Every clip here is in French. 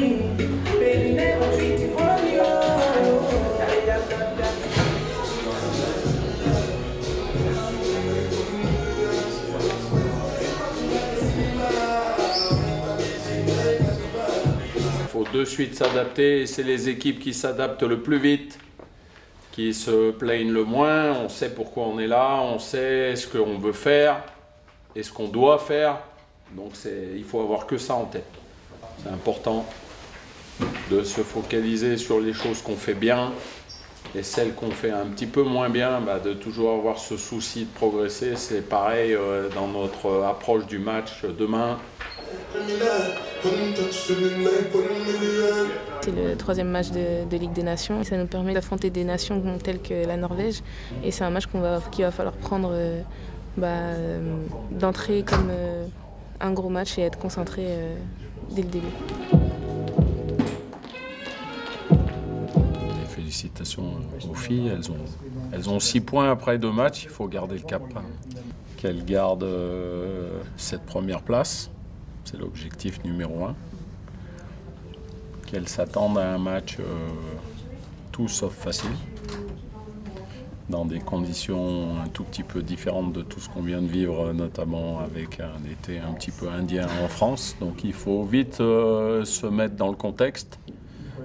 Il faut de suite s'adapter, c'est les équipes qui s'adaptent le plus vite, qui se plaignent le moins. On sait pourquoi on est là, on sait ce qu'on veut faire et ce qu'on doit faire. Donc il faut avoir que ça en tête. C'est important de se focaliser sur les choses qu'on fait bien et celles qu'on fait un petit peu moins bien, de toujours avoir ce souci de progresser. C'est pareil dans notre approche du match demain. C'est le 3e match de Ligue des Nations. Ça nous permet d'affronter des nations telles que la Norvège. Et c'est un match qu'il va falloir prendre d'entrée comme un gros match et être concentré dès le début. Félicitations aux filles, elles ont 6 points après 2 matchs, il faut garder le cap. Qu'elles gardent cette première place, c'est l'objectif numéro 1. Qu'elles s'attendent à un match tout sauf facile, dans des conditions un tout petit peu différentes de tout ce qu'on vient de vivre, notamment avec un été un petit peu indien en France. Donc il faut vite se mettre dans le contexte.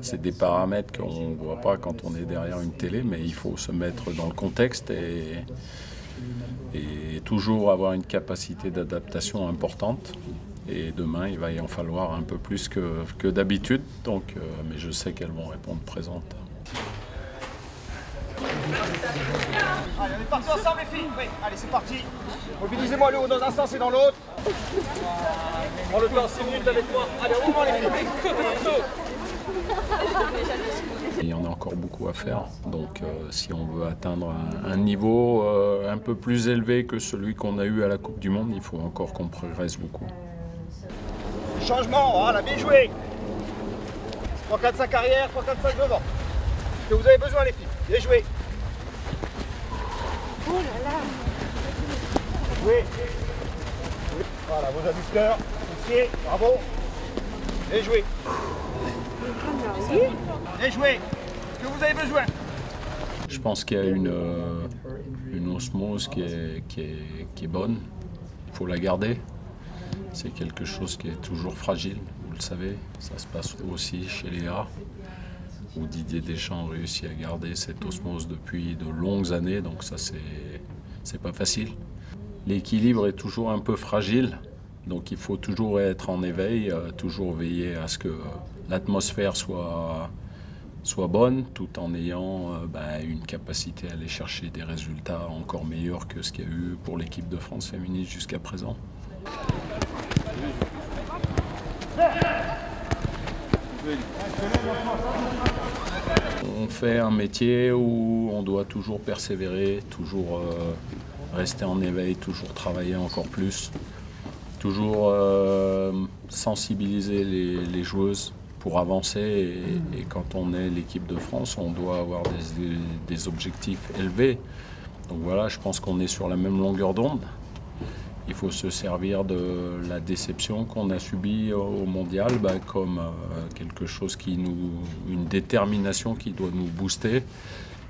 C'est des paramètres qu'on ne voit pas quand on est derrière une télé, mais il faut se mettre dans le contexte et toujours avoir une capacité d'adaptation importante. Et demain, il va y en falloir un peu plus que d'habitude, mais je sais qu'elles vont répondre présentes. Allez, on est partis ensemble les filles. Oui, allez, c'est parti. Mobilisez-moi le haut dans un sens et dans l'autre. Prends le temps, 6 minutes avec moi. Allez, au mouvement les filles. Il y en a encore beaucoup à faire, donc si on veut atteindre un niveau un peu plus élevé que celui qu'on a eu à la Coupe du Monde, il faut encore qu'on progresse beaucoup. Changement, voilà, bien joué. 3-4-5 arrière, 3-4-5 devant. Que vous avez besoin les filles, bien joué. Oh là là. Joué. Voilà, vos adducteurs, poussier, bravo. Bien joué. Bien joué. Que vous avez besoin. Je pense qu'il y a une osmose qui est bonne, il faut la garder. C'est quelque chose qui est toujours fragile, vous le savez. Ça se passe aussi chez Léa, où Didier Deschamps réussit à garder cette osmose depuis de longues années, donc ça c'est pas facile. L'équilibre est toujours un peu fragile, donc il faut toujours être en éveil, toujours veiller à ce que l'atmosphère soit bonne, tout en ayant une capacité à aller chercher des résultats encore meilleurs que ce qu'il y a eu pour l'équipe de France féminine jusqu'à présent. On fait un métier où on doit toujours persévérer, toujours rester en éveil, toujours travailler encore plus, toujours sensibiliser les joueuses pour avancer. Et quand on est l'équipe de France, on doit avoir des objectifs élevés. Donc voilà, je pense qu'on est sur la même longueur d'onde. Il faut se servir de la déception qu'on a subie au mondial comme quelque chose une détermination qui doit nous booster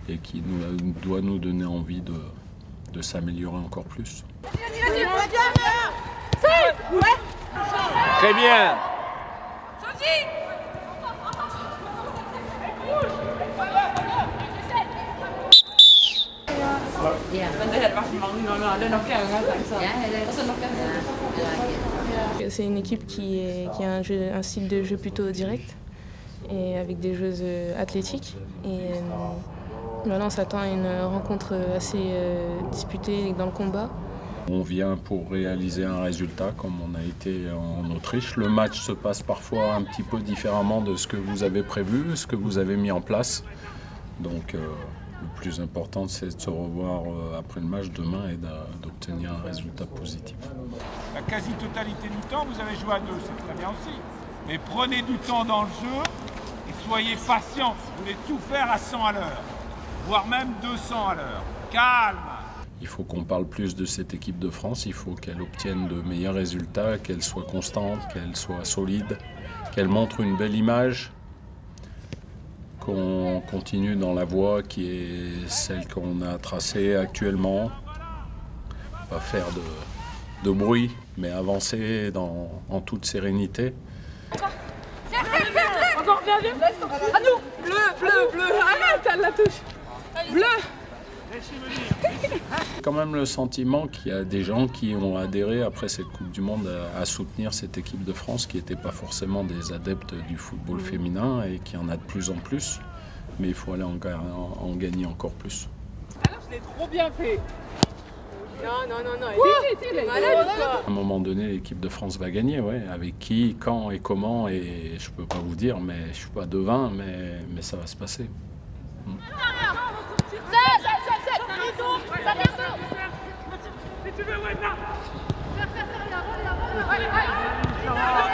et qui doit nous donner envie de s'améliorer encore plus. Très bien. C'est une équipe qui a un style de jeu plutôt direct et avec des joueuses athlétiques. Et là, on s'attend à une rencontre assez disputée dans le combat. On vient pour réaliser un résultat comme on a été en Autriche. Le match se passe parfois un petit peu différemment de ce que vous avez prévu, ce que vous avez mis en place. Donc le plus important, c'est de se revoir après le match demain et d'obtenir un résultat positif. La quasi-totalité du temps, vous avez joué à 2, c'est très bien aussi. Mais prenez du temps dans le jeu et soyez patients. Vous voulez tout faire à 100 à l'heure, voire même 200 à l'heure. Calme! Il faut qu'on parle plus de cette équipe de France, il faut qu'elle obtienne de meilleurs résultats, qu'elle soit constante, qu'elle soit solide qu'elle montre une belle image, qu'on continue dans la voie qui est celle qu'on a tracée actuellement. Pas faire de bruit, mais avancer en toute sérénité. Encore bien, bien. À nous. Bleu, bleu, bleu. Arrête, elle la touche. Bleu. Quand même le sentiment qu'il y a des gens qui ont adhéré après cette Coupe du Monde à soutenir cette équipe de France qui n'étaient pas forcément des adeptes du football féminin et qui en a de plus en plus. Mais il faut aller en gagner encore plus. Alors, je l'ai trop bien fait. Non. Si, malade ou quoi ? À un moment donné, l'équipe de France va gagner, ouais. Avec qui, quand et comment, et je peux pas vous dire, mais je suis pas devin, mais ça va se passer. Ça